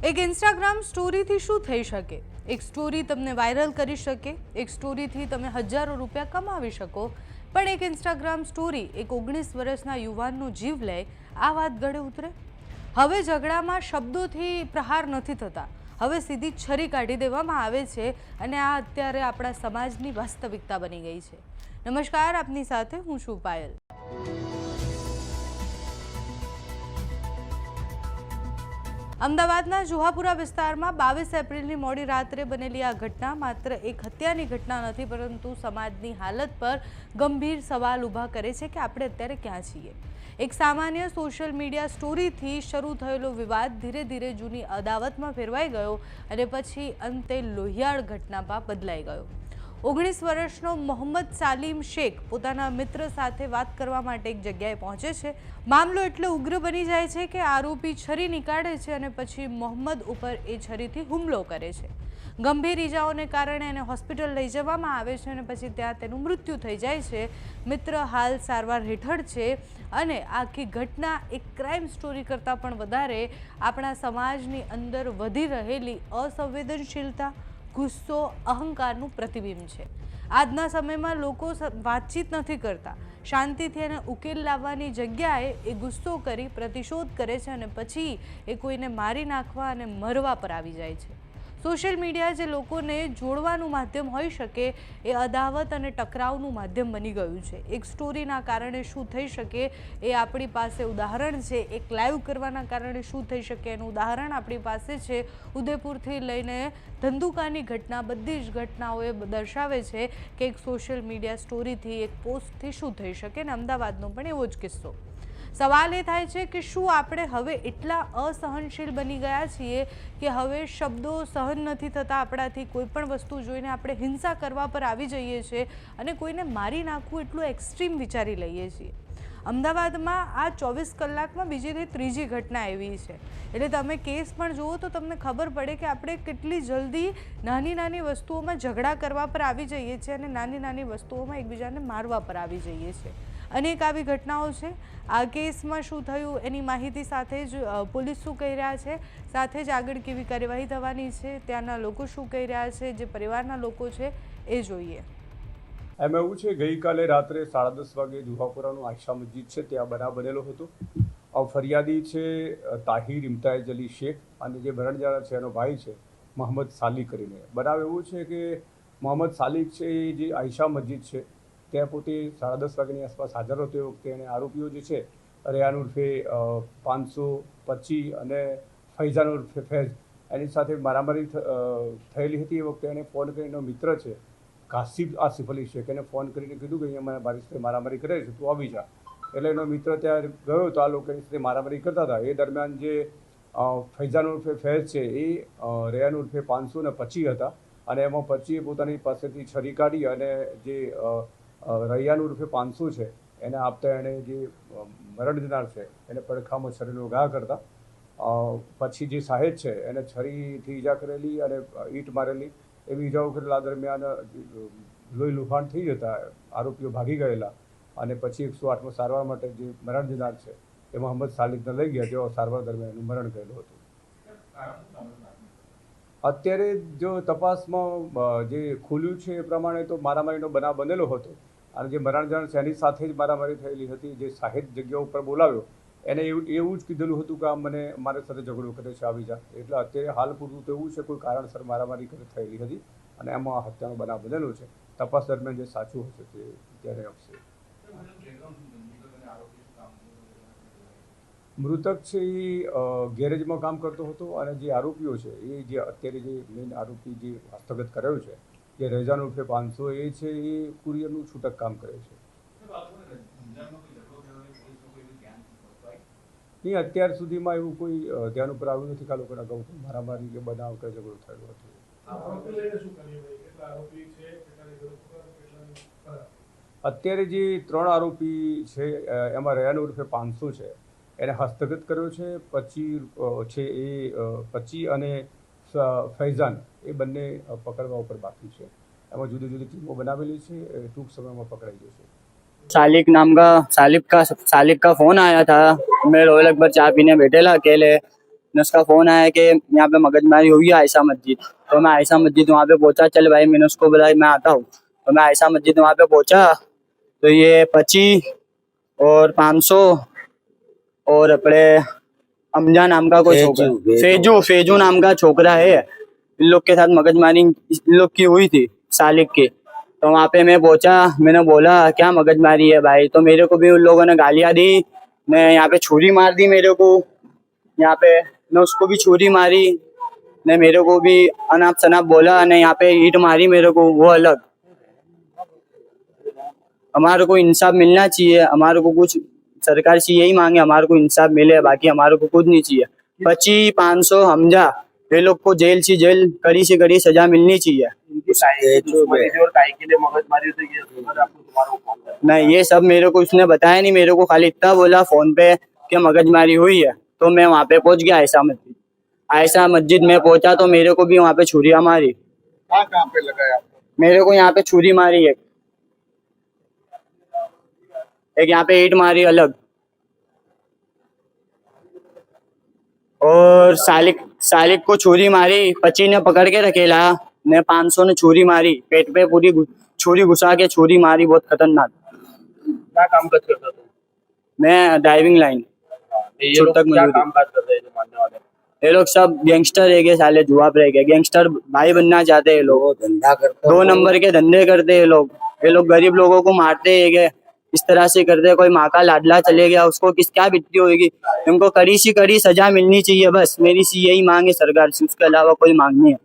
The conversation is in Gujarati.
એક ઇન્સ્ટાગ્રામ સ્ટોરીથી શું થઈ શકે? એક સ્ટોરી તમને વાયરલ કરી શકે, એક સ્ટોરીથી તમે હજારો રૂપિયા કમાવી શકો, પણ એક ઇન્સ્ટાગ્રામ સ્ટોરી એક 19 વર્ષના યુવાનનો જીવ લે, આ વાત ગળે ઉતરે? હવે ઝઘડામાં શબ્દોથી પ્રહાર નથી થતા, હવે સીધી છરી કાઢી દેવામાં આવે છે અને આ અત્યારે આપણા સમાજની વાસ્તવિકતા બની ગઈ છે. નમસ્કાર, આપની સાથે હું છું પાયલ. અમદાવાદના જુહાપુરા વિસ્તારમાં 22 એપ્રિલની મોડી રાત્રે બનેલી આ ઘટના માત્ર એક હત્યાની ઘટના નથી, પરંતુ સમાજની હાલત પર ગંભીર સવાલ ઊભા કરે છે કે આપણે અત્યારે ક્યાં છીએ. એક સામાન્ય સોશિયલ મીડિયા સ્ટોરીથી શરૂ થયેલો વિવાદ ધીરે ધીરે જૂની અદાવતમાં ફેરવાઈ ગયો અને પછી અંતે લોહિયાળ ઘટનામાં બદલાઈ ગયો. 19 વર્ષનો મોહમ્મદ સાલિમ શેખ પોતાના મિત્ર સાથે વાત કરવા માટે એક જગ્યાએ પહોંચે છે. મામલો એટલો ઉગ્ર બની જાય છે કે આરોપી છરી નીકાળે છે અને પછી મોહમ્મદ ઉપર એ છરીથી હુમલો કરે છે. ગંભીર ઈજાઓને કારણે એને હોસ્પિટલ લઈ જવામાં આવે છે અને પછી ત્યાં તેનું મૃત્યુ થઈ જાય છે. મિત્ર હાલ સારવાર હેઠળ છે અને આખી ઘટના એક ક્રાઇમ સ્ટોરી કરતાં પણ વધારે આપણા સમાજની અંદર વધી રહેલી અસંવેદનશીલતા, ગુસ્સો, અહંકારનું પ્રતિબિંબ છે. આજના સમયમાં લોકો વાતચીત નથી કરતા, શાંતિથી એને ઉકેલ લાવવાની જગ્યાએ એ ગુસ્સો કરી પ્રતિશોધ કરે છે અને પછી એ કોઈને મારી નાખવા અને મરવા પર આવી જાય છે. સોશિયલ મીડિયા જે લોકોને જોડવાનું માધ્યમ હોઈ શકે, એ અદાવત અને ટકરાવનું માધ્યમ બની ગયું છે. એક સ્ટોરીના કારણે શું થઈ શકે એ આપણી પાસે ઉદાહરણ છે. એક લાઈવ કરવાના કારણે શું થઈ શકે એનું ઉદાહરણ આપણી પાસે છે. ઉદયપુરથી લઈને ધંધુકાની ઘટના, બધી જ ઘટનાઓ એ દર્શાવે છે કે એક સોશિયલ મીડિયા સ્ટોરીથી, એક પોસ્ટથી શું થઈ શકે. અને અમદાવાદનો પણ એવો જ કિસ્સો. સવાલ એ થાય છે કે શું આપણે હવે એટલા અસહનશીલ બની ગયા છીએ કે હવે શબ્દો સહન નથી થતા આપણાથી, કોઈ પણ વસ્તુ જોઈને આપણે હિંસા કરવા પર આવી જઈએ છીએ અને કોઈને મારી નાખવું એટલું એક્સ્ટ્રીમ વિચારી લઈએ છીએ. અમદાવાદમાં આ 24 કલાકમાં બીજી ત્રીજી ઘટના એવી છે. એટલે તમે કેસ પણ જુઓ તો તમને ખબર પડે કે આપણે કેટલી જલ્દી નાની નાની વસ્તુઓમાં ઝઘડા કરવા પર આવી જઈએ છીએ અને નાની નાની વસ્તુઓમાં એકબીજાને મારવા પર આવી જઈએ છીએ. અનેક આવી ઘટનાઓ છે. આ કેસમાં શું થયું એની માહિતી સાથે જ પોલીસ શું કહી રહ્યા છે, સાથે જ આગળ કેવી કાર્યવાહી થવાની છે, ત્યાંના લોકો શું કહી રહ્યા છે, જે પરિવારના લોકો છે એ જોઈએ. એમ એવું છે, ગઈકાલે રાત્રે 10:30 વાગે જુહાપુરાનું આયશા મસ્જિદ છે ત્યાં બનાવ બનેલો હતો. ફરિયાદી છે તાહિર ઇમ્તિયાઝ અલી શેખ અને જે મરણજનાર છે એનો ભાઈ છે મોહમ્મદ સાલિક કરીને. બનાવ એવું છે કે મોહમ્મદ સાલિક છે એ જે આયશા મસ્જિદ છે ત્યાં પોતે 10:30 વાગ્યાની આસપાસ હાજર હતો. એ વખતે એને આરોપીઓ જે છે રેહાન ઉર્ફે 525 અને ફૈઝાન ઉર્ફે ફૈઝ એની સાથે મારામારી થયેલી હતી. એ વખતે એને ફોન કરીને મિત્ર છે કાસિફ આસિફ અલી શેખ એને ફોન કરીને કીધું કે અહીંયા મારી સાથે મારામારી કરે છે, તું આવી જા. એટલે એનો મિત્ર ત્યાં ગયો તો આ લોકો એની સાથે મારામારી કરતા હતા. એ દરમિયાન જે ફૈઝાન ઉર્ફે ફૈઝ છે એ રેહાન ઉર્ફે 525 હતા અને એમાં 25 પોતાની પાસેથી છરી કાઢી અને જે રૈયાન ઉર્ફે 500 છે એને આપતા એણે જે મરણજનાર છે એને પડખામાં છરીનો ઘા કરતા. પછી જે સાહેબ છે એને છરીથી ઈજા કરેલી અને ઈંટ મારેલી એવી ઈજાઓ કરેલા. દરમિયાન લોહી લુહાણ થઈ જતા આરોપીઓ ભાગી ગયેલા અને પછી 108માં સારવાર માટે જે મરણજનાર છે એ મોહમ્મદ સાલિકને લઈ ગયા, જેઓ સારવાર દરમિયાન એનું મરણ ગયેલું હતું. અત્યારે જો તપાસમાં જે ખુલ્યું છે એ પ્રમાણે તો મારામારીનો બનાવ બનેલો હતો અને જે મરણજનાર છે એની સાથે જ મારામારી થયેલી હતી. જે સાહેબ જગ્યા ઉપર બોલાવ્યો એને એવું જ કીધેલું હતું કે આ મારી સાથે ઝઘડો કરે છે, આવી જા. એટલે અત્યારે હાલ પૂરતું તો એવું છે કોઈ કારણસર મારામારી થયેલી હતી અને એમાં હત્યાનો બનાવ બનેલો છે. તપાસ દરમિયાન જે સાચું હશે તે ત્યારે આવશે. મૃતક છે એ ગેરેજમાં કામ કરતો હતો અને જે આરોપીઓ છે એ જે અત્યારે જે મેઇન આરોપી જે હસ્તગત કરેલો છે જે રેહાન ઉર્ફે 500 એ છે એ કુરિયરનું છૂટક કામ કરે છે. નહીં, અત્યાર સુધીમાં એવું કોઈ ધ્યાન ઉપર આવ્યું નથી કે આ લોકોના અગાઉ મારામારી કે બનાવ કે ઝઘડો થયેલો હતો. અત્યારે જે 3 આરોપી છે એમાં રેહાન ઉર્ફે 500 છે એને હસ્તગત કર્યો છે. 25 છે એ 25 અને ફૈઝાન એ બંને પકડવા ઉપર બાકી છે. એમાં જુદી જુદી ટીમો बनावेली છે, टूंक समय में पकड़ाई जैसे. सालिक का फोन आया था. मैं रोहलक पर चाय पीने बैठेला अकेले, ने उसका फ़ोन आया कि यहाँ पे मगजमारी हुई है आयशा मस्जिद। तो मैं आयशा मस्जिद वहाँ पे पहुँचा, चल भाई मैंने उसको बोला मैं आता हूँ। तो मैं आयशा मस्जिद वहाँ पे पहुँचा तो ये 25 और 500 और अपने अमजा नाम का कोई छोकरा, फेजू नाम का छोकरा है, इन लोग के साथ मगजमारी इन लोग की हुई थी सालिक की। तो वहाँ पे मैं पहुंचा, मैंने बोला क्या मगजमारी है भाई, तो मेरे को भी उन लोगों ने गालियाँ दी, मैं यहाँ पे छुरी मार दी मेरे को, यहाँ पे मैं उसको भी छुरी मारी, ने मेरे को भी अनाप शनाप बोला, ने यहाँ पे ईंट मारी मेरे को, वो अलग। हमारे को इंसाफ मिलना चाहिए, हमारे को कुछ सरकार से यही मांगे हमारे को इंसाफ मिले, बाकी हमारे को कुछ नहीं चाहिए। 25 500 हमजा ये लोग को जेल से जेल कड़ी से कड़ी सजा मिलनी चाहिए। नहीं ये सब मेरे को उसने बताया नहीं, मेरे को खाली इतना बोला फोन पे कि मगजमारी हुई है। तो मैं वहाँ पे पहुंच गया आयशा मस्जिद में पहुंचा तो मेरे को भी वहाँ पे छुरियां मारी। कहाँ पे लगा है आपको? मेरे को यहाँ पे छुरी मारी एक यहाँ पे ईंट मारी अलग, और सालिक को छुरी मारी, 25 ने पकड़ के रखेला ने 500 ने छुरी मारी, पेट पे पूरी छुरी घुसा के छुरी मारी, बहुत खतरनाक। क्या काम काज करता तू? मैं ड्राइविंग लाइन ये लोग तक क्या मौजूद है। काम काज करते हैं जो मानने वाले? ये लोग सब गैंगस्टर रह गए, साले जुआ पे रह गए, गैंगस्टर भाई बनना चाहते हैं ये लोग, धंधा करते 2 नंबर के धंधे करते हैं ये लोग गरीब लोगों को मारते हैं, इस तरह से करते हैं। कोई माँ का लाडला चले गया उसको क्या बीतती होगी, इनको कड़ी सी कड़ी सजा मिलनी चाहिए, बस मेरी सी यही मांग है सरकार से, उसके अलावा कोई मांग नहीं है।